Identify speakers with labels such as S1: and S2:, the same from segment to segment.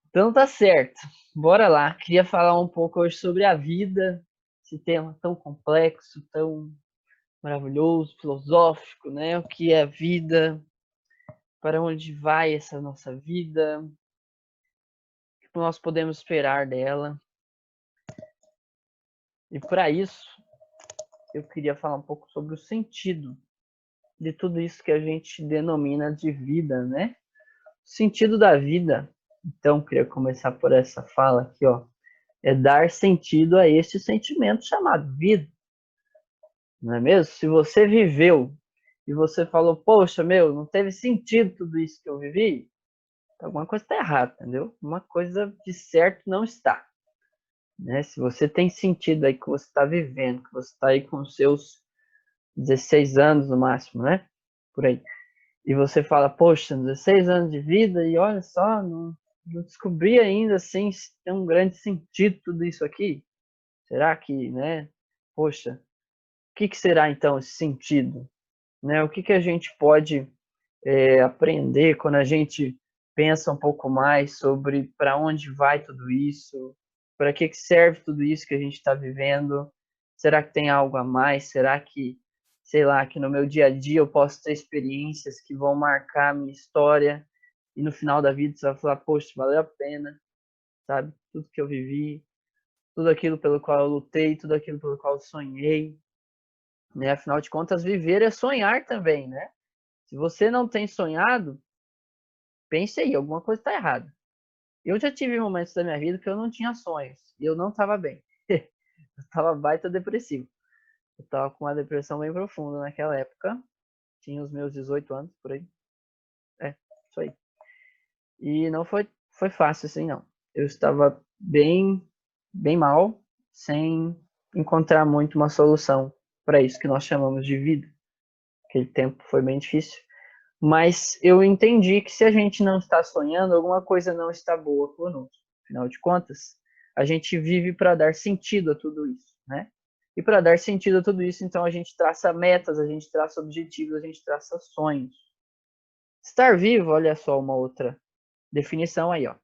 S1: Então tá certo. Bora lá. Queria falar um pouco hoje sobre a vida, esse tema tão complexo, tão maravilhoso, filosófico, né? O que é a vida? Para onde vai essa nossa vida? O que nós podemos esperar dela? E para isso, eu queria falar um pouco sobre o sentido de tudo isso que a gente denomina de vida, né? O sentido da vida. Então, queria começar por essa fala aqui, ó. É dar sentido a este sentimento chamado vida, não é mesmo? Se você viveu e você falou, poxa, meu, não teve sentido tudo isso que eu vivi, alguma coisa está errada, entendeu? Uma coisa de certo não está. Né? Se você tem sentido aí que você está vivendo, que você está aí com os seus 16 anos no máximo, né? Por aí. E você fala, poxa, 16 anos de vida e olha só, não descobri ainda assim se tem um grande sentido tudo isso aqui. Será que, né? Poxa, o que será então esse sentido? Né? O que a gente pode aprender quando a gente pensa um pouco mais sobre para onde vai tudo isso, para que serve tudo isso que a gente está vivendo? Será que tem algo a mais? Será que, sei lá, que no meu dia a dia eu posso ter experiências que vão marcar a minha história e no final da vida você vai falar, poxa, valeu a pena, sabe? Tudo que eu vivi, tudo aquilo pelo qual eu lutei, tudo aquilo pelo qual eu sonhei, né? Afinal de contas, viver é sonhar também, né? Se você não tem sonhado, pense aí, alguma coisa está errada. Eu já tive momentos da minha vida que eu não tinha sonhos e eu não estava bem. Eu estava baita depressivo. Eu estava com uma depressão bem profunda naquela época. Tinha os meus 18 anos, por aí. É, isso aí. E não foi fácil assim, não. Eu estava bem mal, sem encontrar muito uma solução para isso que nós chamamos de vida. Aquele tempo foi bem difícil. Mas eu entendi que se a gente não está sonhando, alguma coisa não está boa conosco. Afinal de contas, a gente vive para dar sentido a tudo isso, né? E para dar sentido a tudo isso, então a gente traça metas, a gente traça objetivos, a gente traça sonhos. Estar vivo, olha só uma outra definição aí, ó.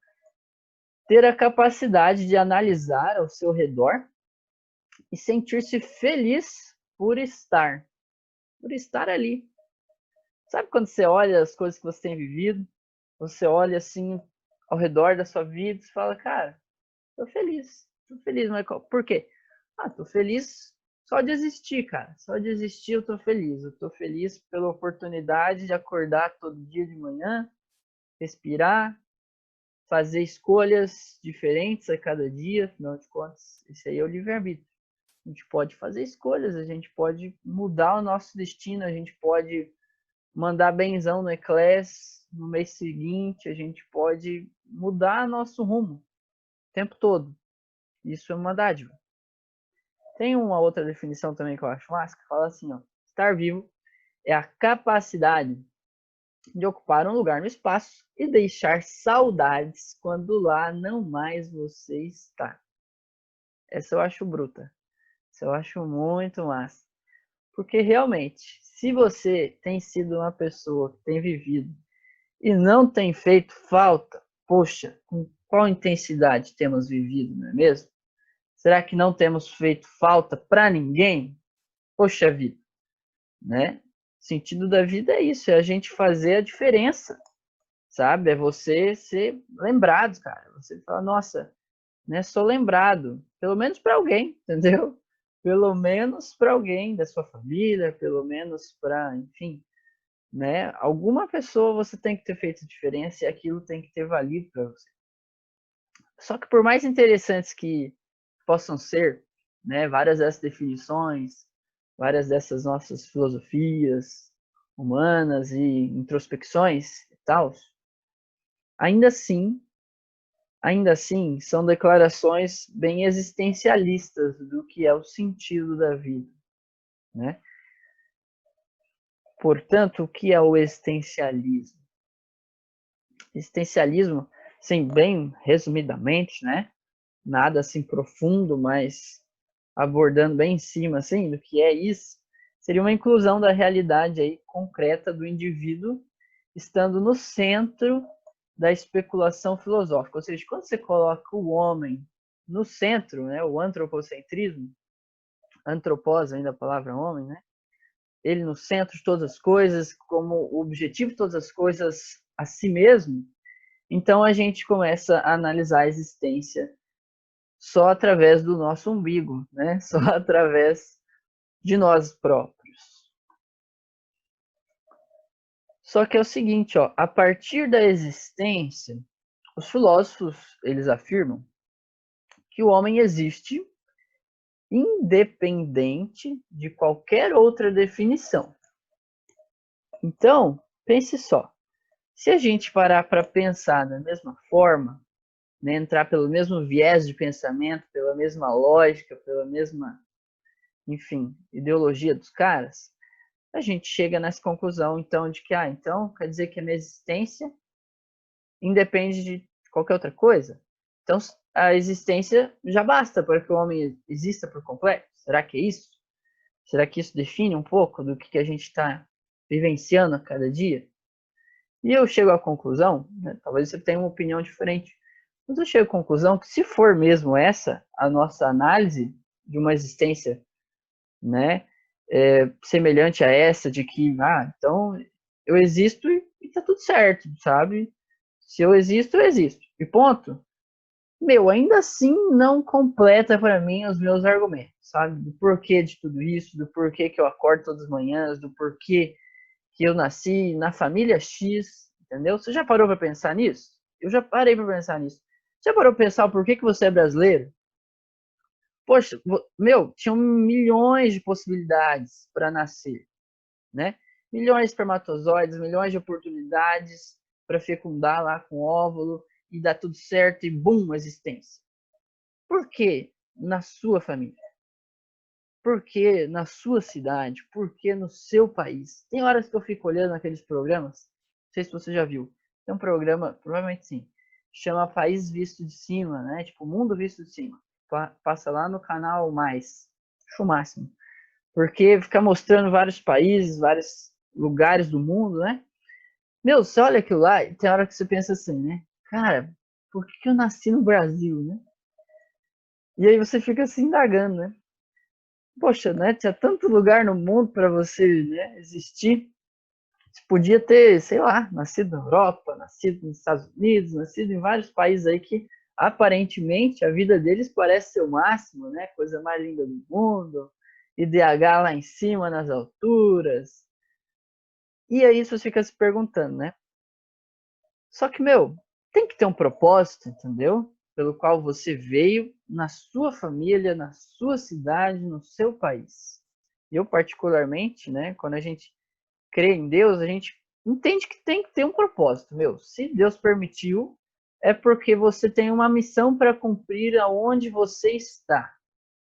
S1: Ter a capacidade de analisar ao seu redor e sentir-se feliz por estar ali. Sabe quando você olha as coisas que você tem vivido, você olha assim ao redor da sua vida e fala, cara, tô feliz, mas por quê? Ah, tô feliz só de existir, cara, só de existir eu tô feliz pela oportunidade de acordar todo dia de manhã, respirar, fazer escolhas diferentes a cada dia, afinal de contas, isso aí é o livre-arbítrio. A gente pode fazer escolhas, a gente pode mudar o nosso destino, a gente pode mandar benzão no Eclés no mês seguinte, a gente pode mudar nosso rumo o tempo todo. Isso é uma dádiva. Tem uma outra definição também que eu acho massa, que fala assim, ó, estar vivo é a capacidade de ocupar um lugar no espaço e deixar saudades quando lá não mais você está. Essa eu acho bruta. Essa eu acho muito massa. Porque realmente, se você tem sido uma pessoa que tem vivido e não tem feito falta, poxa, com qual intensidade temos vivido, não é mesmo? Será que não temos feito falta para ninguém? Poxa vida, né? O sentido da vida é isso, é a gente fazer a diferença, sabe? É você ser lembrado, cara. Você fala, nossa, né? Sou lembrado, pelo menos para alguém, entendeu? Pelo menos para alguém da sua família, pelo menos para, enfim, né? Alguma pessoa você tem que ter feito diferença e aquilo tem que ter valido para você. Só que por mais interessantes que possam ser, né, várias dessas definições, várias dessas nossas filosofias humanas e introspecções e tal, ainda assim, ainda assim, são declarações bem existencialistas do que é o sentido da vida, né? Portanto, o que é o existencialismo? Existencialismo, sim, bem resumidamente, né? Nada assim profundo, mas abordando bem em cima assim do que é isso, seria uma inclusão da realidade aí concreta do indivíduo estando no centro da especulação filosófica. Ou seja, quando você coloca o homem no centro, né, o antropocentrismo, antropós, ainda a palavra homem, né, ele no centro de todas as coisas, como o objetivo de todas as coisas a si mesmo, então a gente começa a analisar a existência só através do nosso umbigo, né? Só através de nós próprios. Só que é o seguinte, ó, a partir da existência, os filósofos, eles afirmam que o homem existe independente de qualquer outra definição. Então, pense só, se a gente parar para pensar da mesma forma, né, entrar pelo mesmo viés de pensamento, pela mesma lógica, pela mesma, enfim, ideologia dos caras, a gente chega nessa conclusão, então, de que, então, quer dizer que a minha existência independe de qualquer outra coisa? Então, a existência já basta para que o homem exista por completo? Será que é isso? Será que isso define um pouco do que a gente está vivenciando a cada dia? E eu chego à conclusão, né, talvez você tenha uma opinião diferente, mas eu chego à conclusão que se for mesmo essa a nossa análise de uma existência, né, semelhante a essa, de que, então eu existo e tá tudo certo, sabe? Se eu existo, eu existo. E ponto. Meu, ainda assim não completa para mim os meus argumentos, sabe? Do porquê de tudo isso, do porquê que eu acordo todas as manhãs, do porquê que eu nasci na família X, entendeu? Você já parou para pensar nisso? Eu já parei para pensar nisso. Já parou para pensar o porquê que você é brasileiro? Poxa, meu, tinham milhões de possibilidades para nascer, né? Milhões de espermatozoides, milhões de oportunidades para fecundar lá com óvulo e dar tudo certo e bum, existência. Por que na sua família? Por que na sua cidade? Por que no seu país? Tem horas que eu fico olhando aqueles programas, não sei se você já viu, tem um programa, provavelmente sim, chama País Visto de Cima, né? Tipo, Mundo Visto de Cima. Passa lá no canal Mais. Acho o máximo. Porque fica mostrando vários países, vários lugares do mundo, né? Meu, você olha aquilo lá e tem hora que você pensa assim, né? Cara, por que eu nasci no Brasil, né? E aí você fica se indagando, né? Poxa, né? Tinha tanto lugar no mundo para você, né, existir. Você podia ter, sei lá, nascido na Europa, nascido nos Estados Unidos, nascido em vários países aí que aparentemente a vida deles parece ser o máximo, né? Coisa mais linda do mundo, IDH lá em cima nas alturas. E aí você fica se perguntando, né? Só que, meu, tem que ter um propósito, entendeu? Pelo qual você veio na sua família, na sua cidade, no seu país. Eu, particularmente, né, quando a gente crê em Deus, a gente entende que tem que ter um propósito, meu. Se Deus permitiu, é porque você tem uma missão para cumprir aonde você está.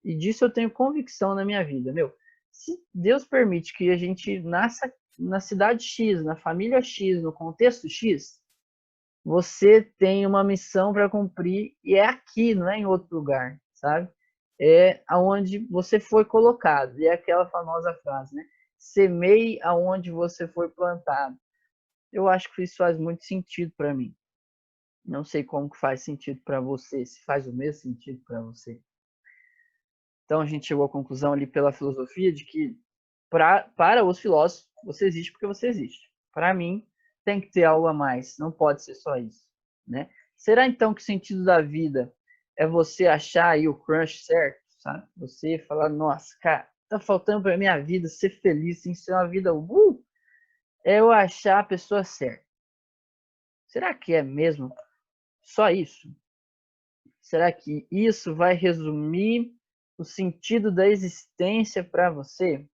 S1: E disso eu tenho convicção na minha vida, meu. Se Deus permite que a gente nasça na cidade X, na família X, no contexto X, você tem uma missão para cumprir e é aqui, não é em outro lugar, sabe? É aonde você foi colocado. E é aquela famosa frase, né? Semeie aonde você foi plantado. Eu acho que isso faz muito sentido para mim. Não sei como que faz sentido para você, se faz o mesmo sentido para você. Então a gente chegou à conclusão ali pela filosofia de que para os filósofos você existe porque você existe. Para mim tem que ter algo a mais, não pode ser só isso, né? Será então que o sentido da vida é você achar aí o crush certo, sabe? Você falar, nossa, cara, tá faltando para minha vida ser feliz, sem ser uma vida, é eu achar a pessoa certa. Será que é mesmo só isso? Será que isso vai resumir o sentido da existência para você?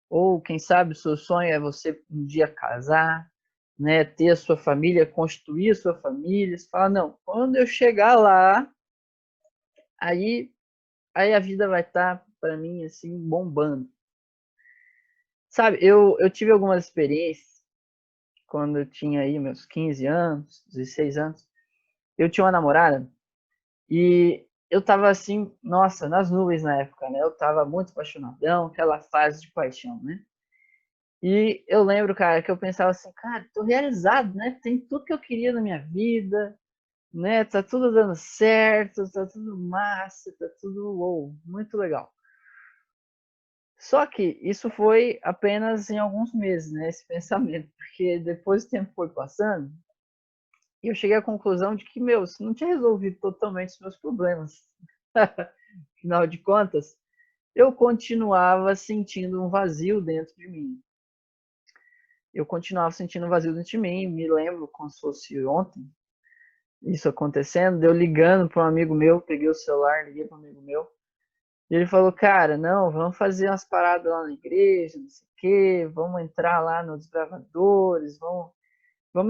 S1: Ou, quem sabe, o seu sonho é você um dia casar, né, ter a sua família, constituir a sua família. Você fala, não, quando eu chegar lá, aí, aí a vida vai estar, para mim, assim, bombando. Sabe, eu tive algumas experiências quando eu tinha aí meus 15 anos, 16 anos. Eu tinha uma namorada e eu tava assim, nossa, nas nuvens na época, né? Eu tava muito apaixonadão, aquela fase de paixão, né? E eu lembro, cara, que eu pensava assim, cara, tô realizado, né? Tem tudo que eu queria na minha vida, né? Tá tudo dando certo, tá tudo massa, tá tudo wow, muito legal. Só que isso foi apenas em alguns meses, né? Esse pensamento, porque depois o tempo foi passando e eu cheguei à conclusão de que, meu, isso não tinha resolvido totalmente os meus problemas. Afinal de contas, eu continuava sentindo um vazio dentro de mim. Eu continuava sentindo um vazio dentro de mim. Me lembro como se fosse ontem isso acontecendo, eu ligando para um amigo meu, peguei o celular, liguei para um amigo meu. E ele falou, cara, não, vamos fazer umas paradas lá na igreja, não sei o quê, vamos entrar lá nos gravadores,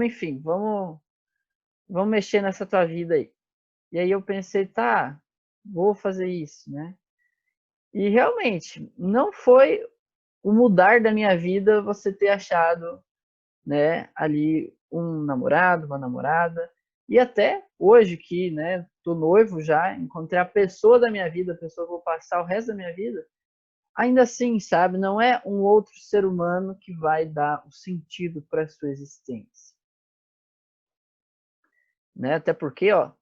S1: enfim, vamos mexer nessa tua vida aí. E aí eu pensei, tá, vou fazer isso, né? E realmente, não foi o mudar da minha vida você ter achado, né, ali um namorado, uma namorada, e até hoje que, né, tô noivo já, encontrei a pessoa da minha vida, a pessoa que eu vou passar o resto da minha vida, ainda assim, sabe, não é um outro ser humano que vai dar o sentido para sua existência, né? Até porque, ó,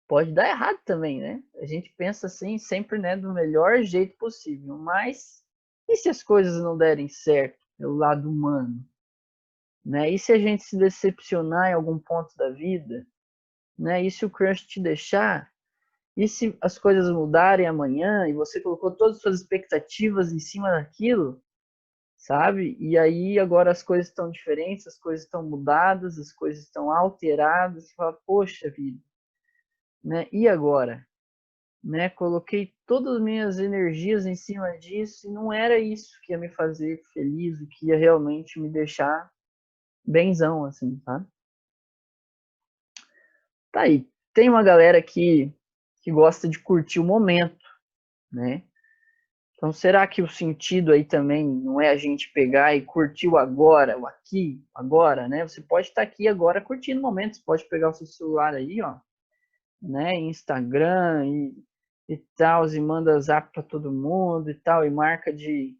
S1: pode dar errado também, né? A gente pensa assim sempre, né, do melhor jeito possível, mas e se as coisas não derem certo pelo lado humano, né? E se a gente se decepcionar em algum ponto da vida, né? E se o crush te deixar? E se as coisas mudarem amanhã e você colocou todas as suas expectativas em cima daquilo, sabe? E aí agora as coisas estão diferentes, as coisas estão mudadas, as coisas estão alteradas. Você fala, poxa vida, né? E agora? Né? Coloquei todas as minhas energias em cima disso e não era isso que ia me fazer feliz, o que ia realmente me deixar benzão, assim, tá? Tá aí. Tem uma galera que gosta de curtir o momento, né? Então, será que o sentido aí também não é a gente pegar e curtir o agora, o aqui, agora, né? Você pode estar aqui agora curtindo o momento, você pode pegar o seu celular aí, ó, né? Instagram e tal, e manda zap para todo mundo e tal, e marca de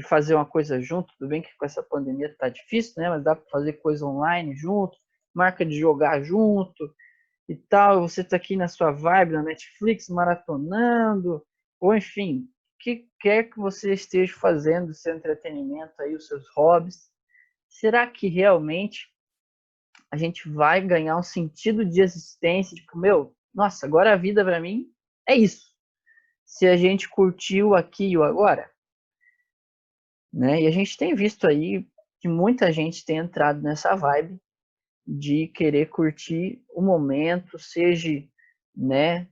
S1: fazer uma coisa junto. Tudo bem que com essa pandemia tá difícil, né? Mas dá para fazer coisa online junto, marca de jogar junto e tal. Você tá aqui na sua vibe, na Netflix, maratonando, ou enfim, o que quer que você esteja fazendo, o seu entretenimento aí, os seus hobbies. Será que realmente a gente vai ganhar um sentido de existência? Tipo, meu, nossa, agora a vida para mim é isso. Se a gente curtiu aqui e o agora, né? E a gente tem visto aí que muita gente tem entrado nessa vibe de querer curtir o momento, seja, né,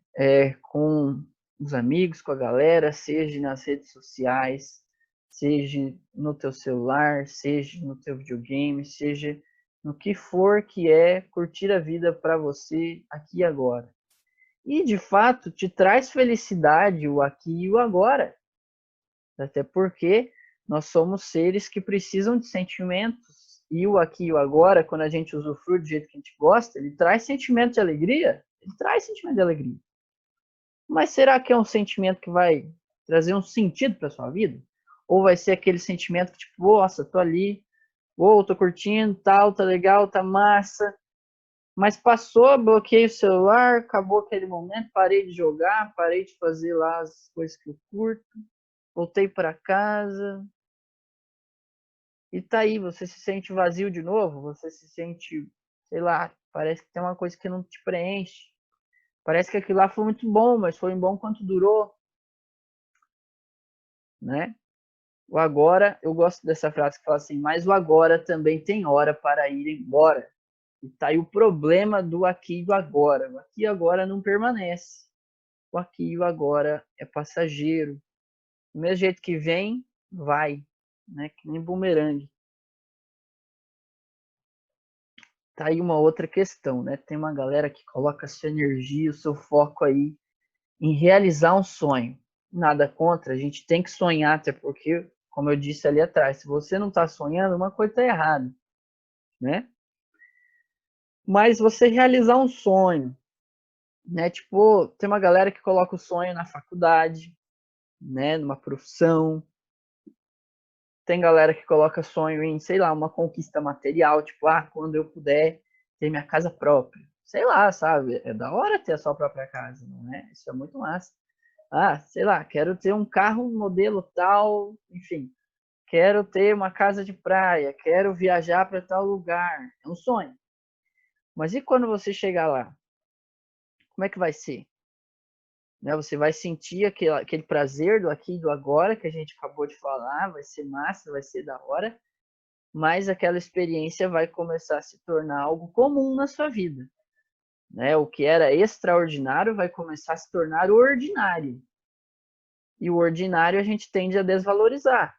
S1: com os amigos, com a galera, seja nas redes sociais, seja no teu celular, seja no teu videogame, seja no que for que é curtir a vida para você aqui e agora. E de fato te traz felicidade o aqui e o agora. Até porque nós somos seres que precisam de sentimentos. E o aqui e o agora, quando a gente usufrui do jeito que a gente gosta, ele traz sentimento de alegria? Ele traz sentimento de alegria. Mas será que é um sentimento que vai trazer um sentido para sua vida? Ou vai ser aquele sentimento que, tipo, nossa, tô ali, ou tô curtindo, tal, tá legal, tá massa, mas passou, bloqueei o celular, acabou aquele momento, parei de jogar, parei de fazer lá as coisas que eu curto, voltei para casa, e tá aí, você se sente vazio de novo, você se sente, sei lá, parece que tem uma coisa que não te preenche. Parece que aquilo lá foi muito bom, mas foi bom quanto durou, né? O agora, eu gosto dessa frase que fala assim, mas o agora também tem hora para ir embora. E tá aí o problema do aqui e do agora. O aqui e agora não permanece. O aqui e o agora é passageiro. Do mesmo jeito que vem, vai, né? Que nem bumerangue. Tá aí uma outra questão, né? Tem uma galera que coloca a sua energia, o seu foco aí em realizar um sonho. Nada contra, a gente tem que sonhar, até porque, como eu disse ali atrás, se você não está sonhando, uma coisa está errada, né? Mas você realizar um sonho, né? Tipo, tem uma galera que coloca o sonho na faculdade, né? Numa profissão, Tem galera que coloca sonho em, sei lá, uma conquista material, tipo, quando eu puder ter minha casa própria. Sei lá, sabe? É da hora ter a sua própria casa, não é? Isso é muito massa. Sei lá, quero ter um carro modelo tal, enfim. Quero ter uma casa de praia, quero viajar para tal lugar. É um sonho. Mas e quando você chegar lá? Como é que vai ser? Né? Você vai sentir aquele prazer do aqui e do agora que a gente acabou de falar, vai ser massa, vai ser da hora, mas aquela experiência vai começar a se tornar algo comum na sua vida. Né? O que era extraordinário vai começar a se tornar ordinário. E o ordinário a gente tende a desvalorizar.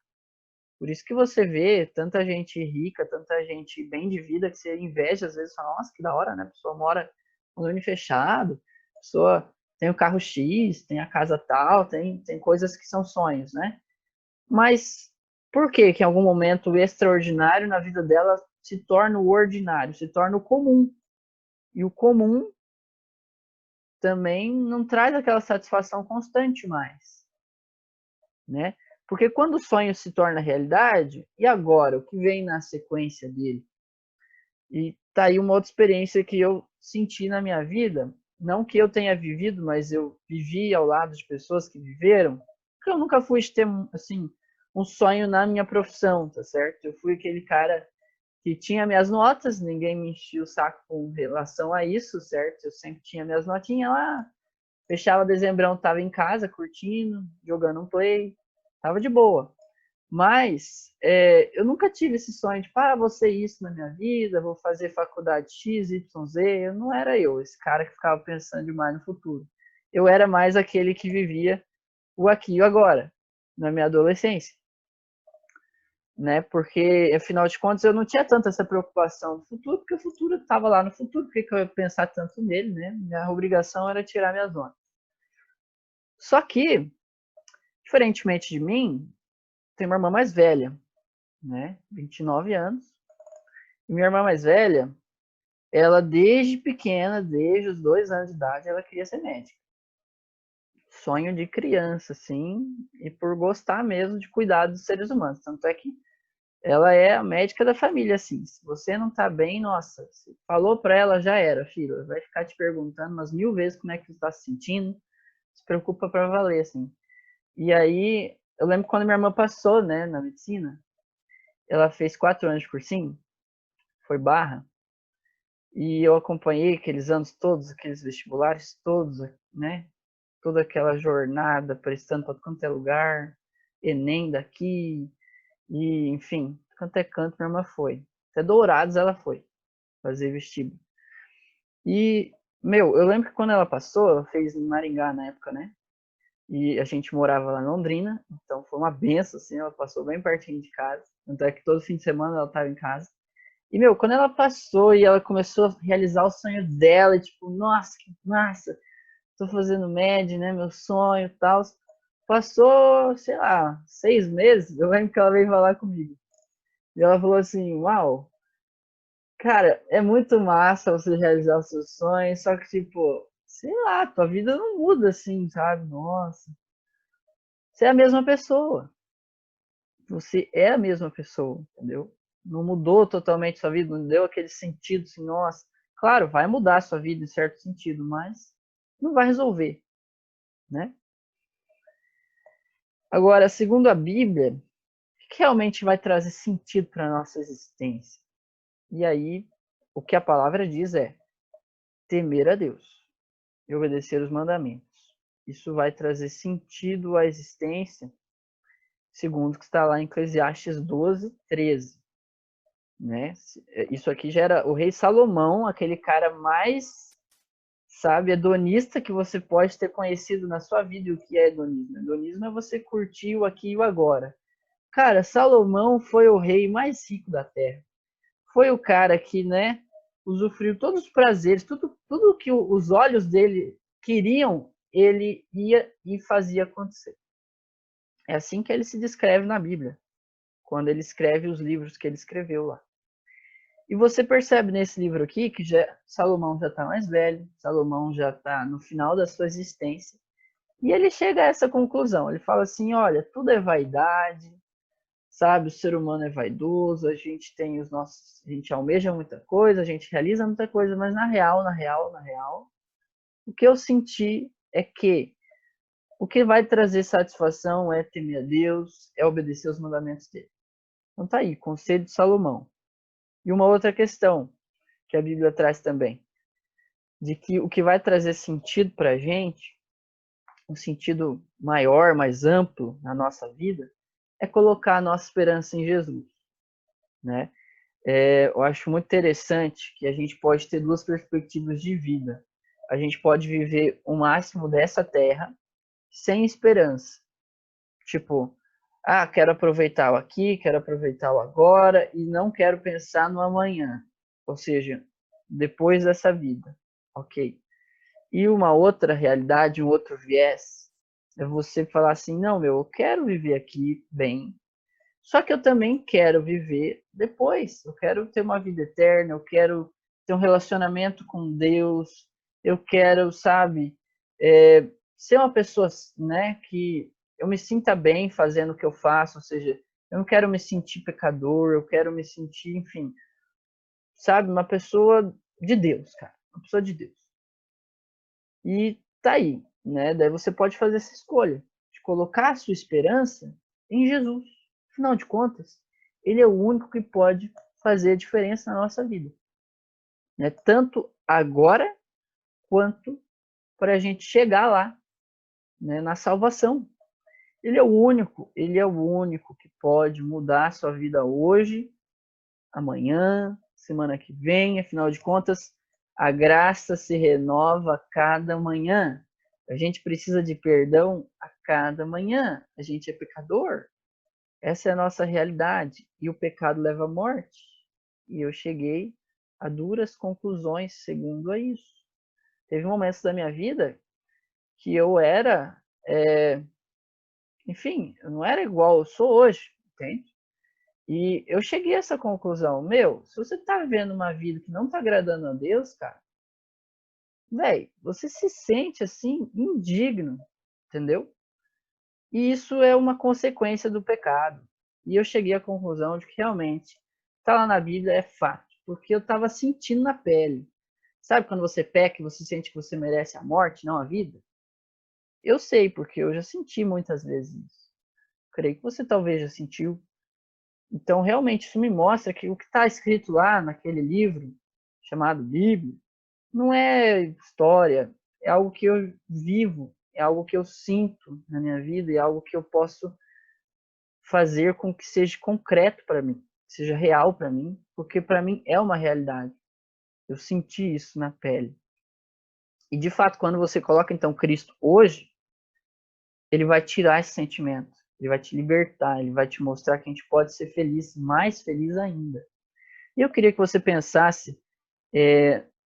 S1: Por isso que você vê tanta gente rica, tanta gente bem de vida, que você inveja, às vezes fala, nossa, que da hora, né? A pessoa mora no condomínio fechado, a pessoa tem o carro X, tem a casa tal, tem coisas que são sonhos, né? Mas por que que em algum momento o extraordinário na vida dela se torna o ordinário, se torna o comum? E o comum também não traz aquela satisfação constante mais, né? Porque quando o sonho se torna realidade, e agora? O que vem na sequência dele? E tá aí uma outra experiência que eu senti na minha vida, não que eu tenha vivido, mas eu vivi ao lado de pessoas que viveram, porque eu nunca fui ter, assim, um sonho na minha profissão, tá certo? Eu fui aquele cara que tinha minhas notas, ninguém me enchia o saco com relação a isso, certo? Eu sempre tinha minhas notinhas lá, fechava dezembrão, tava em casa, curtindo, jogando um play, tava de boa. Mas eu nunca tive esse sonho de, vou ser isso na minha vida, vou fazer faculdade X, Y, Z. Eu não era eu, esse cara que ficava pensando demais no futuro. Eu era mais aquele que vivia o aqui e o agora, na minha adolescência. Né? Porque, afinal de contas, eu não tinha tanta essa preocupação do futuro, porque o futuro estava lá no futuro, por que eu ia pensar tanto nele, né? Minha obrigação era tirar minhas notas. Só que, diferentemente de mim, tem uma irmã mais velha, né? 29 anos. E minha irmã mais velha, ela desde pequena, desde os 2 anos de idade, ela queria ser médica. Sonho de criança, assim, e por gostar mesmo de cuidar dos seres humanos. Tanto é que ela é a médica da família, assim. Se você não tá bem, nossa, se falou pra ela, já era, filho. Vai ficar te perguntando umas 1000 vezes como é que você tá se sentindo. Se preocupa pra valer, assim. E aí, eu lembro quando minha irmã passou, né, na medicina, ela fez 4 anos de cursinho, foi barra, e eu acompanhei aqueles anos todos, aqueles vestibulares todos, né? Toda aquela jornada, prestando para quanto é lugar, Enem daqui, e enfim, quanto é canto minha irmã foi. Até Dourados ela foi fazer vestibulo. E, eu lembro que quando ela passou, ela fez em Maringá na época, né? E a gente morava lá em Londrina, então foi uma benção, assim, ela passou bem pertinho de casa. Tanto é que todo fim de semana ela estava em casa. E, quando ela passou e ela começou a realizar o sonho dela, e, tipo, nossa, que massa, tô fazendo média, né, meu sonho e tal. Passou, sei lá, 6 meses, eu lembro que ela veio falar comigo. E ela falou assim, uau, cara, é muito massa você realizar os seus sonhos, só que, tipo, sei lá, tua vida não muda assim, sabe? Nossa, você é a mesma pessoa. Você é a mesma pessoa, entendeu? Não mudou totalmente sua vida, não deu aquele sentido assim, nossa. Claro, vai mudar a sua vida em certo sentido, mas não vai resolver, né? Agora, segundo a Bíblia, o que realmente vai trazer sentido para a nossa existência? E aí, o que a palavra diz é temer a Deus e obedecer os mandamentos. Isso vai trazer sentido à existência, segundo o que está lá em Eclesiastes 12, 13. Né? Isso aqui já era o rei Salomão, aquele cara mais, sabe, hedonista que você pode ter conhecido na sua vida. E o que é hedonismo? Hedonismo é você curtir o aqui e o agora. Cara, Salomão foi o rei mais rico da terra. Foi o cara que, né, usufruiu todos os prazeres, tudo que os olhos dele queriam, ele ia e fazia acontecer. É assim que ele se descreve na Bíblia, quando ele escreve os livros que ele escreveu lá. E você percebe nesse livro aqui que Salomão já está mais velho, Salomão já está no final da sua existência, e ele chega a essa conclusão. Ele fala assim, olha, tudo é vaidade, sabe? O ser humano é vaidoso, a gente tem a gente almeja muita coisa, a gente realiza muita coisa, mas na real, o que eu senti é que o que vai trazer satisfação é temer a Deus, é obedecer os mandamentos dele. Então tá aí, conselho de Salomão. E uma outra questão que a Bíblia traz também, de que o que vai trazer sentido para a gente, um sentido maior, mais amplo na nossa vida, é colocar a nossa esperança em Jesus, né? Eu acho muito interessante que a gente pode ter duas perspectivas de vida. A gente pode viver o máximo dessa terra sem esperança. Tipo, quero aproveitar o aqui, quero aproveitar o agora e não quero pensar no amanhã. Ou seja, depois dessa vida, ok? E uma outra realidade, um outro viés, é você falar assim, não, eu quero viver aqui bem, só que eu também quero viver depois. Eu quero ter uma vida eterna, eu quero ter um relacionamento com Deus, eu quero, sabe, ser uma pessoa, né, que eu me sinta bem fazendo o que eu faço, ou seja, eu não quero me sentir pecador, eu quero me sentir, enfim, sabe, uma pessoa de Deus, cara, uma pessoa de Deus. E tá aí, né? Daí você pode fazer essa escolha de colocar a sua esperança em Jesus. Afinal de contas, ele é o único que pode fazer a diferença na nossa vida, né? Tanto agora quanto para a gente chegar lá, né? Na salvação. Ele é o único que pode mudar a sua vida hoje, amanhã, semana que vem. Afinal de contas, a graça se renova a cada manhã. A gente precisa de perdão a cada manhã. A gente é pecador. Essa é a nossa realidade. E o pecado leva à morte. E eu cheguei a duras conclusões segundo a isso. Teve momentos da minha vida que eu era, enfim, eu não era igual eu sou hoje, entende? E eu cheguei a essa conclusão, se você tá vivendo uma vida que não tá agradando a Deus, cara, velho, você se sente assim, indigno, entendeu? E isso é uma consequência do pecado. E eu cheguei à conclusão de que realmente, tá lá na Bíblia é fato, porque eu tava sentindo na pele. Sabe quando você peca e você sente que você merece a morte, não a vida? Eu sei, porque eu já senti muitas vezes isso. Creio que você talvez já sentiu. Então, realmente, isso me mostra que o que está escrito lá naquele livro, chamado Bíblia, não é história, é algo que eu vivo, é algo que eu sinto na minha vida, é algo que eu posso fazer com que seja concreto para mim, seja real para mim, porque para mim é uma realidade. Eu senti isso na pele. E, de fato, quando você coloca, então, Cristo hoje, ele vai tirar esse sentimento. Ele vai te libertar, ele vai te mostrar que a gente pode ser feliz, mais feliz ainda. E eu queria que você pensasse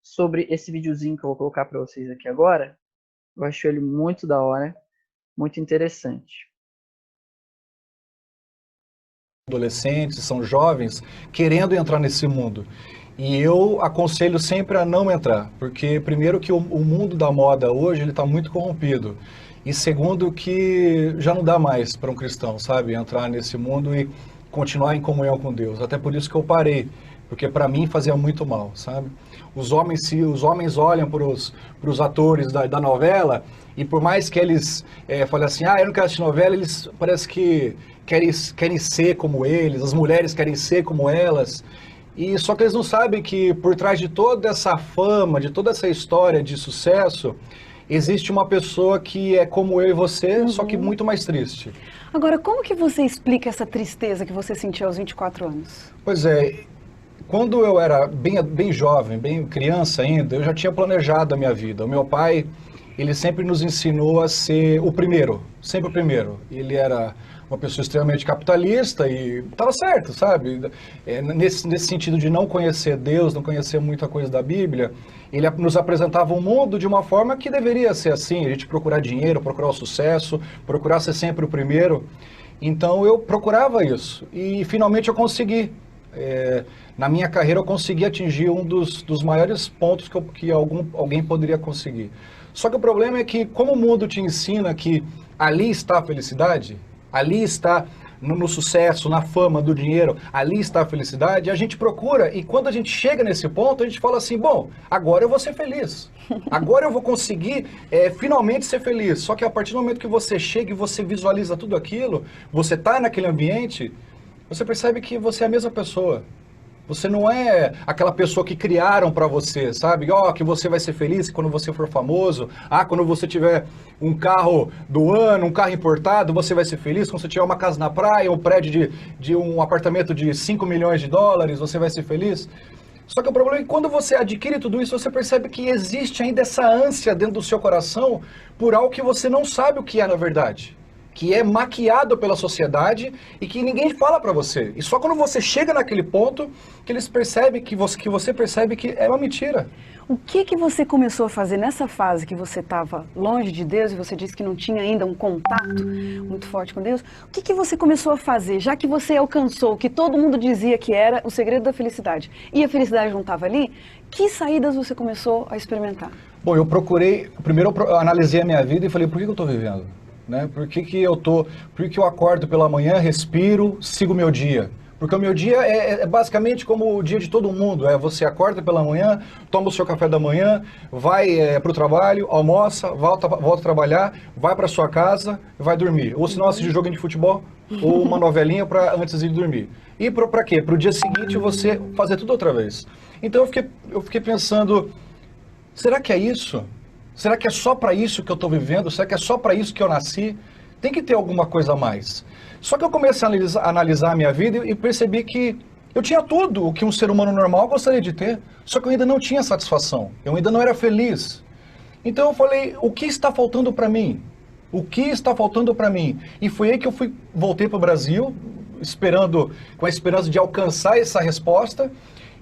S1: sobre esse videozinho que eu vou colocar para vocês aqui agora. Eu acho ele muito da hora, muito interessante.
S2: Adolescentes, são jovens, querendo entrar nesse mundo. E eu aconselho sempre a não entrar, porque primeiro que o mundo da moda hoje ele está muito corrompido. E segundo que já não dá mais para um cristão, sabe, entrar nesse mundo e continuar em comunhão com Deus. Até por isso que eu parei, porque para mim fazia muito mal, sabe? Se os homens olham para os atores da novela e por mais que eles falem assim, eu não quero assistir novela, eles parece que querem ser como eles, as mulheres querem ser como elas. E só que eles não sabem que por trás de toda essa fama, de toda essa história de sucesso, existe uma pessoa que é como eu e você, só que muito mais triste.
S3: Agora, como que você explica essa tristeza que você sentiu aos 24 anos?
S2: Pois é, quando eu era bem jovem, bem criança ainda, eu já tinha planejado a minha vida. O meu pai, ele sempre nos ensinou a ser o primeiro, sempre o primeiro. Ele era uma pessoa extremamente capitalista e estava certo, sabe? Nesse sentido de não conhecer Deus, não conhecer muita coisa da Bíblia, ele nos apresentava o mundo de uma forma que deveria ser assim, a gente procurar dinheiro, procurar o sucesso, procurar ser sempre o primeiro. Então eu procurava isso e finalmente eu consegui. Na minha carreira eu consegui atingir um dos maiores pontos que alguém poderia conseguir. Só que o problema é que como o mundo te ensina que ali está a felicidade, ali está no sucesso, na fama, do dinheiro, ali está a felicidade, a gente procura, e quando a gente chega nesse ponto, a gente fala assim, bom, agora eu vou ser feliz. Agora eu vou conseguir finalmente ser feliz. Só que a partir do momento que você chega e você visualiza tudo aquilo, você está naquele ambiente, você percebe que você é a mesma pessoa. Você não é aquela pessoa que criaram para você, sabe? Ó, que você vai ser feliz quando você for famoso. Ah, quando você tiver um carro do ano, um carro importado, você vai ser feliz. Quando você tiver uma casa na praia, um prédio de um apartamento de 5 milhões de dólares, você vai ser feliz. Só que o problema é que quando você adquire tudo isso, você percebe que existe ainda essa ânsia dentro do seu coração por algo que você não sabe o que é na verdade. Que é maquiado pela sociedade e que ninguém fala para você. E só quando você chega naquele ponto que eles percebem, que você percebe que é uma mentira.
S3: O que você começou a fazer nessa fase que você estava longe de Deus e você disse que não tinha ainda um contato muito forte com Deus? O que você começou a fazer, já que você alcançou o que todo mundo dizia que era o segredo da felicidade e a felicidade não estava ali? Que saídas você começou a experimentar?
S2: Bom, eu procurei, primeiro eu analisei a minha vida e falei, por que eu estou vivendo? Né? Por que eu acordo pela manhã, respiro, sigo o meu dia? Porque o meu dia é basicamente como o dia de todo mundo. Você acorda pela manhã, toma o seu café da manhã, vai para o trabalho, almoça, volta a trabalhar, vai para sua casa e vai dormir. Ou se não, assiste jogo de futebol ou uma novelinha antes de dormir. E para quê? Para o dia seguinte você fazer tudo outra vez. Então eu fiquei pensando, será que é isso? Será que é só para isso que eu estou vivendo? Será que é só para isso que eu nasci? Tem que ter alguma coisa a mais. Só que eu comecei a analisar a minha vida e percebi que eu tinha tudo o que um ser humano normal gostaria de ter, só que eu ainda não tinha satisfação, eu ainda não era feliz. Então eu falei, o que está faltando para mim? O que está faltando para mim? E foi aí que voltei para o Brasil, com a esperança de alcançar essa resposta.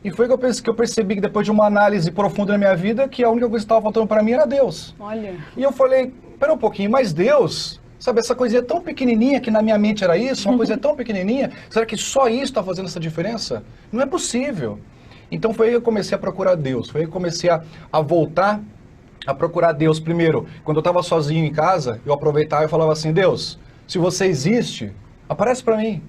S2: E foi que eu percebi que depois de uma análise profunda na minha vida, que a única coisa que estava faltando para mim era Deus.
S3: Olha.
S2: E eu falei, pera um pouquinho, mas Deus, sabe, essa coisinha tão pequenininha que na minha mente era isso, uma coisa tão pequenininha, será que só isso está fazendo essa diferença? Não é possível. Então foi aí que eu comecei a procurar Deus, foi aí que eu comecei a voltar a procurar Deus. Primeiro, quando eu estava sozinho em casa, eu aproveitava e falava assim, Deus, se você existe, aparece para mim.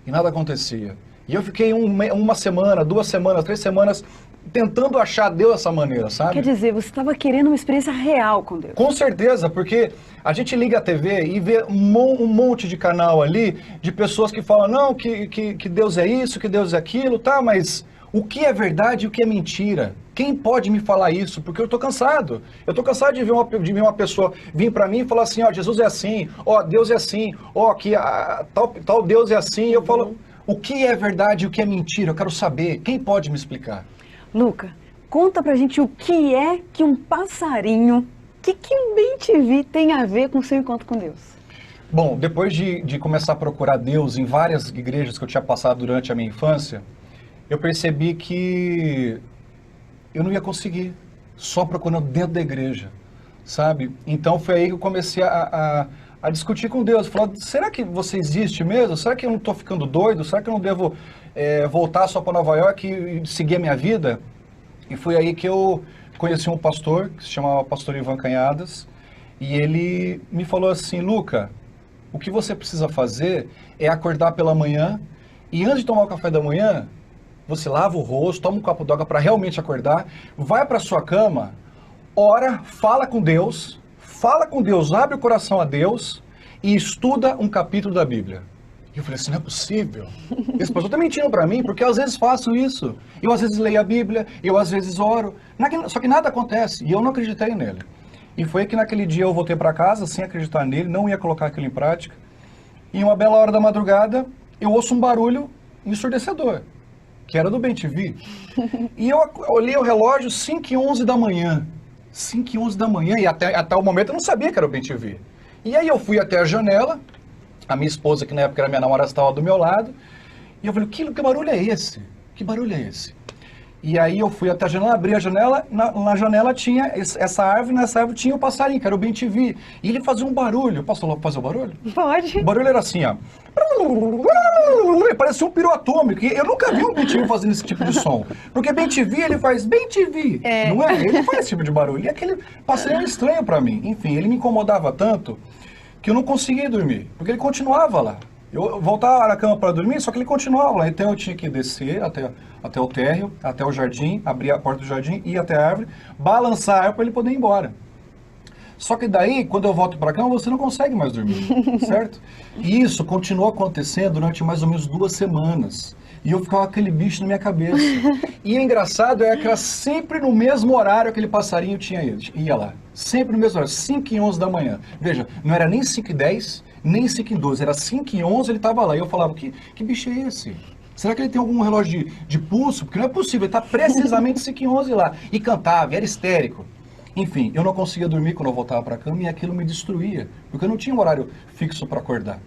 S2: E nada acontecia. E eu fiquei uma semana, 2 semanas, 3 semanas tentando achar Deus dessa maneira, sabe?
S3: Quer dizer, você estava querendo uma experiência real com Deus.
S2: Com certeza, porque a gente liga a TV e vê um monte de canal ali de pessoas que falam, não, que Deus é isso, que Deus é aquilo, tá, mas o que é verdade e o que é mentira? Quem pode me falar isso? Porque eu estou cansado. Eu estou cansado de ver uma pessoa vir para mim e falar assim, ó, Jesus é assim, ó, Deus é assim, ó, tal Deus é assim, e eu falo... O que é verdade e o que é mentira? Eu quero saber. Quem pode me explicar?
S3: Luca, conta pra gente o que é que um passarinho, que um bem-te-vi tem a ver com o seu encontro com Deus?
S2: Bom, depois de começar a procurar Deus em várias igrejas que eu tinha passado durante a minha infância, eu percebi que eu não ia conseguir só procurando dentro da igreja, sabe? Então foi aí que eu comecei a discutir com Deus, falar, será que você existe mesmo? Será que eu não estou ficando doido? Será que eu não devo voltar só para Nova York e seguir a minha vida? E foi aí que eu conheci um pastor, que se chamava Pastor Ivan Canhadas, e ele me falou assim, Luca, o que você precisa fazer é acordar pela manhã, e antes de tomar o café da manhã, você lava o rosto, toma um copo d'água para realmente acordar, vai para sua cama, ora, fala com Deus, abre o coração a Deus e estuda um capítulo da Bíblia. E eu falei assim, não é possível. Esse pastor está mentindo para mim, porque eu às vezes faço isso. Eu às vezes leio a Bíblia, eu às vezes oro, só que nada acontece e eu não acreditei nele. E foi que naquele dia eu voltei para casa sem acreditar nele, não ia colocar aquilo em prática. E uma bela hora da madrugada, eu ouço um barulho ensurdecedor, que era do BenTV. E eu olhei o relógio 5h11 da manhã. 5h11 da manhã, e até o momento eu não sabia que era o BenTV. E aí eu fui até a janela, a minha esposa, que na época era minha namorada, estava do meu lado, e eu falei, que barulho é esse? Que barulho é esse? E aí eu fui até a janela, abri a janela, na janela tinha essa árvore, nessa árvore tinha o passarinho, que era o BenTV. E ele fazia um barulho. Posso fazer o barulho?
S3: Pode.
S2: O barulho era assim, ó. Parecia um piro atômico. E eu nunca vi um BenTV fazendo esse tipo de som. Porque BenTV, ele faz BenTV, não é? Ele faz esse tipo de barulho. E aquele passarinho era estranho pra mim. Enfim, ele me incomodava tanto que eu não conseguia dormir. Porque ele continuava lá. Eu voltava na cama para dormir, só que ele continuava lá. Então eu tinha que descer até o térreo, até o jardim, abrir a porta do jardim, ir até a árvore, balançar a árvore para ele poder ir embora. Só que daí, quando eu volto para cama, você não consegue mais dormir, certo? E isso continuou acontecendo durante mais ou menos 2 semanas. E eu ficava com aquele bicho na minha cabeça. E o engraçado é que era sempre no mesmo horário aquele passarinho ia lá. Sempre no mesmo horário, 5h11 da manhã. Veja, não era nem 5h10, nem 5h12, era 5h11 ele estava lá. E eu falava, que bicho é esse? Será que ele tem algum relógio de pulso? Porque não é possível, ele está precisamente 5h11 lá. E cantava, era histérico. Enfim, eu não conseguia dormir quando eu voltava para a cama e aquilo me destruía, porque eu não tinha um horário fixo para acordar.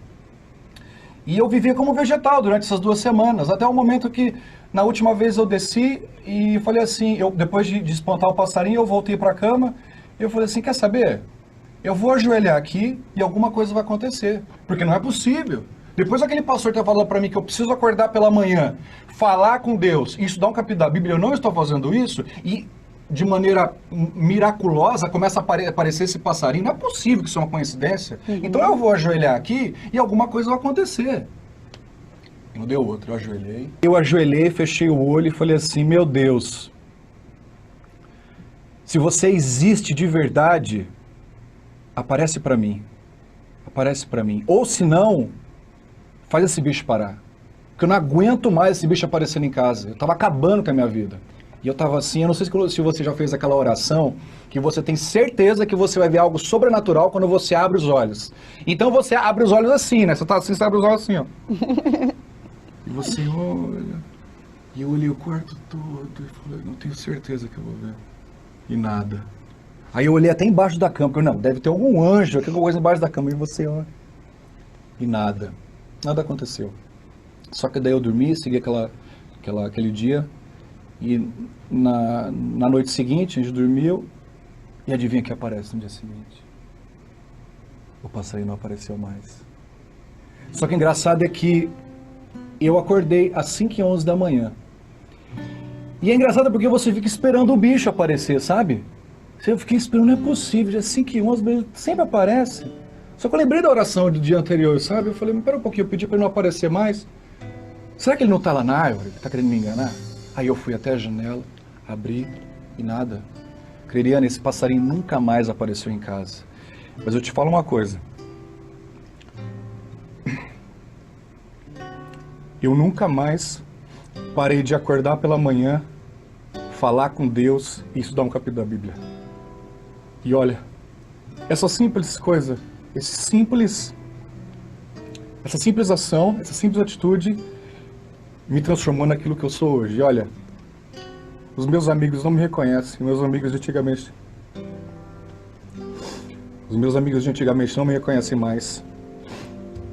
S2: E eu vivia como vegetal durante essas 2 semanas, até o momento que, na última vez eu desci e falei assim, depois de espantar o passarinho, eu voltei para a cama e eu falei assim, quer saber? Eu vou ajoelhar aqui e alguma coisa vai acontecer, porque não é possível. Depois aquele pastor ter falado para mim que eu preciso acordar pela manhã, falar com Deus e estudar um capítulo da Bíblia, eu não estou fazendo isso, e de maneira miraculosa começa a aparecer esse passarinho. Não é possível que isso é uma coincidência. Então eu vou ajoelhar aqui e alguma coisa vai acontecer. E não deu outro, eu ajoelhei. Eu ajoelhei, fechei o olho e falei assim, meu Deus, se você existe de verdade, aparece para mim. Aparece para mim. Ou se não, faz esse bicho parar. Porque eu não aguento mais esse bicho aparecendo em casa. Eu estava acabando com a minha vida. E eu estava assim, eu não sei se você já fez aquela oração, que você tem certeza que você vai ver algo sobrenatural quando você abre os olhos. Então você abre os olhos assim, né? Você tá assim, você abre os olhos assim, ó. E você olha. E eu olhei o quarto todo e falei, não tenho certeza que eu vou ver. E nada. Aí eu olhei até embaixo da cama, porque não, deve ter algum anjo, alguma coisa embaixo da cama. E você olha. E nada. Nada aconteceu. Só que daí eu dormi, segui aquele dia. E na noite seguinte, a gente dormiu, e adivinha o que aparece no dia seguinte? O passarinho não apareceu mais. Só que o engraçado é que eu acordei às 5h11 da manhã. E é engraçado porque você fica esperando o bicho aparecer, sabe? Eu fiquei esperando, não é possível, já 5h11, ele sempre aparece. Só que eu lembrei da oração do dia anterior, sabe? Eu falei, pera um pouquinho, eu pedi para ele não aparecer mais. Será que ele não está lá na árvore? Está querendo me enganar? Aí eu fui até a janela, abri e nada. Creriana, esse passarinho nunca mais apareceu em casa. Mas eu te falo uma coisa. Eu nunca mais parei de acordar pela manhã, falar com Deus e estudar um capítulo da Bíblia. E olha, essa simples coisa, essa simples ação, essa simples atitude me transformou naquilo que eu sou hoje. E olha, os meus amigos não me reconhecem, meus amigos de antigamente não me reconhecem mais.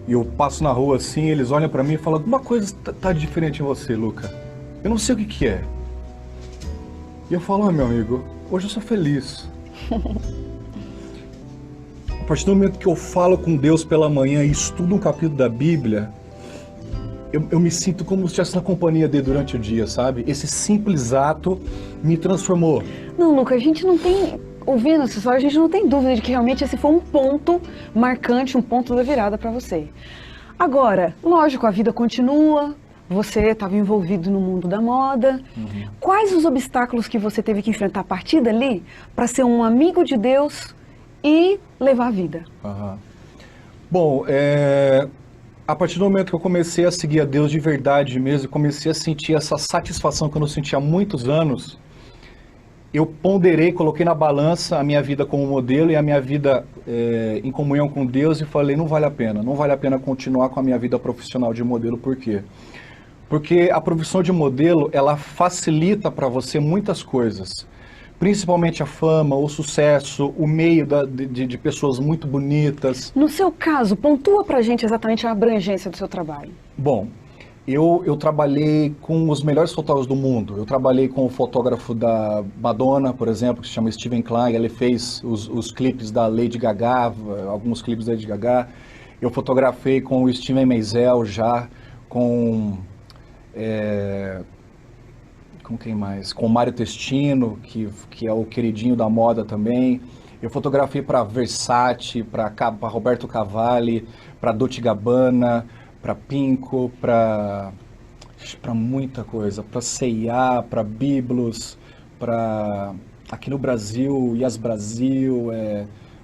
S2: E eu passo na rua assim, eles olham pra mim e falam, alguma coisa tá diferente em você, Luca. Eu não sei o que é. E eu falo, meu amigo, hoje eu sou feliz. A partir do momento que eu falo com Deus pela manhã e estudo um capítulo da Bíblia, eu me sinto como se estivesse na companhia dele durante o dia, sabe? Esse simples ato me transformou.
S3: Não, Luca, a gente não tem, ouvindo essa história, a gente não tem dúvida de que realmente esse foi um ponto marcante, um ponto da virada para você. Agora, lógico, a vida continua, você estava envolvido no mundo da moda. Quais os obstáculos que você teve que enfrentar a partir dali para ser um amigo de Deus e levar a vida?
S2: Bom, a partir do momento que eu comecei a seguir a Deus de verdade mesmo, comecei a sentir essa satisfação que eu não sentia há muitos anos, eu ponderei, coloquei na balança a minha vida como modelo e a minha vida em comunhão com Deus e falei, não vale a pena continuar com a minha vida profissional de modelo. Por quê? Porque a profissão de modelo, ela facilita para você muitas coisas. Principalmente a fama, o sucesso, o meio de pessoas muito bonitas.
S3: No seu caso, pontua pra gente exatamente a abrangência do seu trabalho.
S2: Bom, eu trabalhei com os melhores fotógrafos do mundo. Eu trabalhei com o fotógrafo da Madonna, por exemplo, que se chama Steven Klein. Ele fez os clipes da Lady Gaga, alguns clipes da Lady Gaga. Eu fotografei com o Steven Meisel já, com quem mais? Com o Mário Testino, que é o queridinho da moda também. Eu fotografei para Versace, para Roberto Cavalli, para Dolce & Gabbana, para Pinco, para muita coisa, para C&A, para Biblos, para aqui no Brasil, Yas Brasil,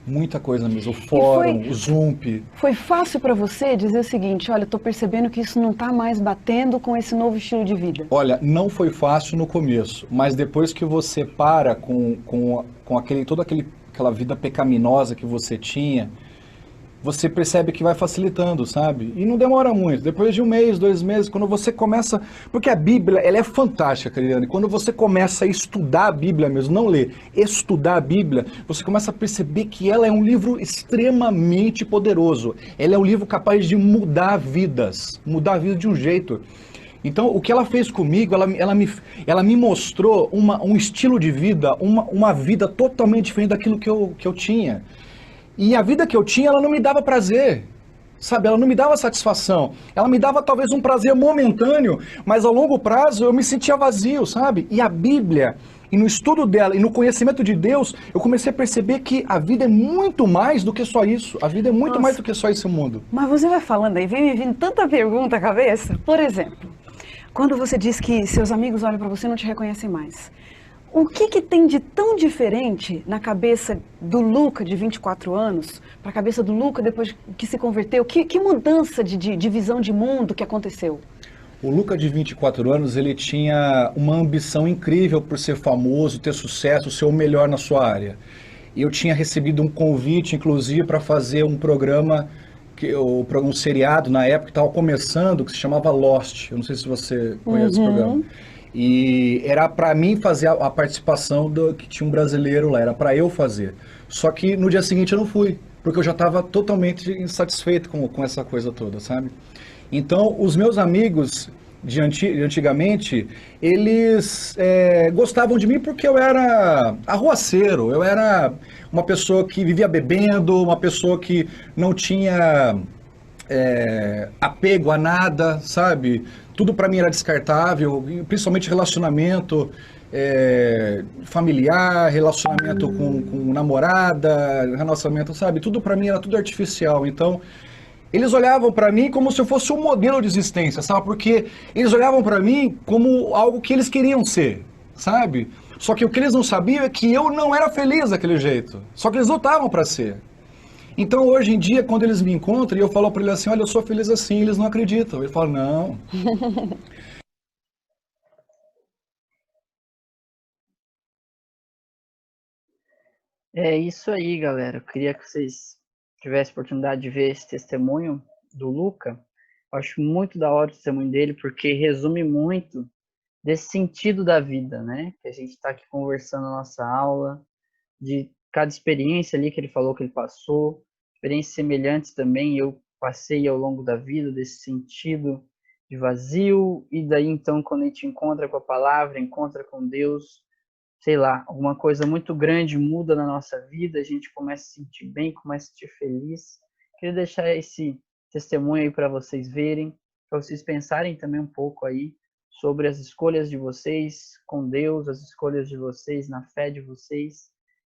S2: muita coisa mesmo, o Fórum, o Zump.
S3: Foi fácil para você dizer o seguinte, olha, estou percebendo que isso não está mais batendo com esse novo estilo de vida?
S2: Olha, não foi fácil no começo, mas depois que você para com aquela vida pecaminosa que você tinha, você percebe que vai facilitando, sabe? E não demora muito. Depois de 1 mês, 2 meses, quando você começa... Porque a Bíblia, ela é fantástica, Cariane. Quando você começa a estudar a Bíblia mesmo, não ler, estudar a Bíblia, você começa a perceber que ela é um livro extremamente poderoso. Ela é um livro capaz de mudar vidas. Mudar a vida de um jeito. Então, o que ela fez comigo, ela me mostrou um estilo de vida, uma vida totalmente diferente daquilo que eu tinha. E a vida que eu tinha, ela não me dava prazer, sabe? Ela não me dava satisfação. Ela me dava talvez um prazer momentâneo, mas a longo prazo eu me sentia vazio, sabe? E a Bíblia, e no estudo dela, e no conhecimento de Deus, eu comecei a perceber que a vida é muito mais do que só isso. A vida é muito mais do que só esse mundo.
S3: Mas você vai falando aí, vem me vindo tanta pergunta à cabeça. Por exemplo, quando você diz que seus amigos olham para você e não te reconhecem mais, o que tem de tão diferente na cabeça do Luca, de 24 anos, para a cabeça do Luca depois que se converteu? Que mudança de visão de mundo que aconteceu?
S2: O Luca, de 24 anos, ele tinha uma ambição incrível por ser famoso, ter sucesso, ser o melhor na sua área. Eu tinha recebido um convite, inclusive, para fazer um programa, um seriado na época que estava começando, que se chamava Lost. Eu não sei se você conhece esse programa. E era para mim fazer a participação que tinha um brasileiro lá, era para eu fazer. Só que no dia seguinte eu não fui, porque eu já estava totalmente insatisfeito com essa coisa toda, sabe? Então, os meus amigos de antigamente, eles gostavam de mim porque eu era arruaceiro, eu era uma pessoa que vivia bebendo, uma pessoa que não tinha apego a nada, sabe? Tudo para mim era descartável, principalmente relacionamento familiar, relacionamento com namorada, relacionamento, sabe? Tudo para mim era tudo artificial. Então, eles olhavam para mim como se eu fosse um modelo de existência, sabe? Porque eles olhavam para mim como algo que eles queriam ser, sabe? Só que o que eles não sabiam é que eu não era feliz daquele jeito. Só que eles lutavam para ser. Então, hoje em dia, quando eles me encontram e eu falo para eles assim, olha, eu sou feliz assim, eles não acreditam. Eles falam, não.
S1: É isso aí, galera. Eu queria que vocês tivessem a oportunidade de ver esse testemunho do Luca. Eu acho muito da hora o testemunho dele, porque resume muito desse sentido da vida, né? Que a gente está aqui conversando na nossa aula, de cada experiência ali que ele falou que ele passou, experiências semelhantes também eu passei ao longo da vida, desse sentido de vazio, e daí então quando a gente encontra com a palavra, encontra com Deus, sei lá, alguma coisa muito grande muda na nossa vida, a gente começa a se sentir bem, começa a se sentir feliz. Queria deixar esse testemunho aí para vocês verem, para vocês pensarem também um pouco aí sobre as escolhas de vocês com Deus, as escolhas de vocês na fé de vocês.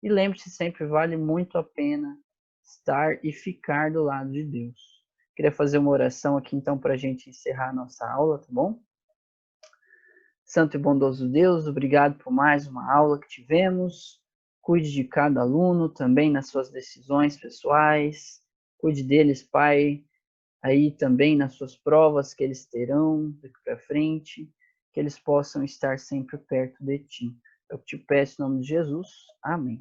S1: E lembre-se sempre, vale muito a pena estar e ficar do lado de Deus. Queria fazer uma oração aqui então para a gente encerrar a nossa aula, tá bom? Santo e bondoso Deus, obrigado por mais uma aula que tivemos. Cuide de cada aluno também nas suas decisões pessoais. Cuide deles, Pai, aí também nas suas provas que eles terão daqui para frente, que eles possam estar sempre perto de Ti. Eu te peço em nome de Jesus. Amém.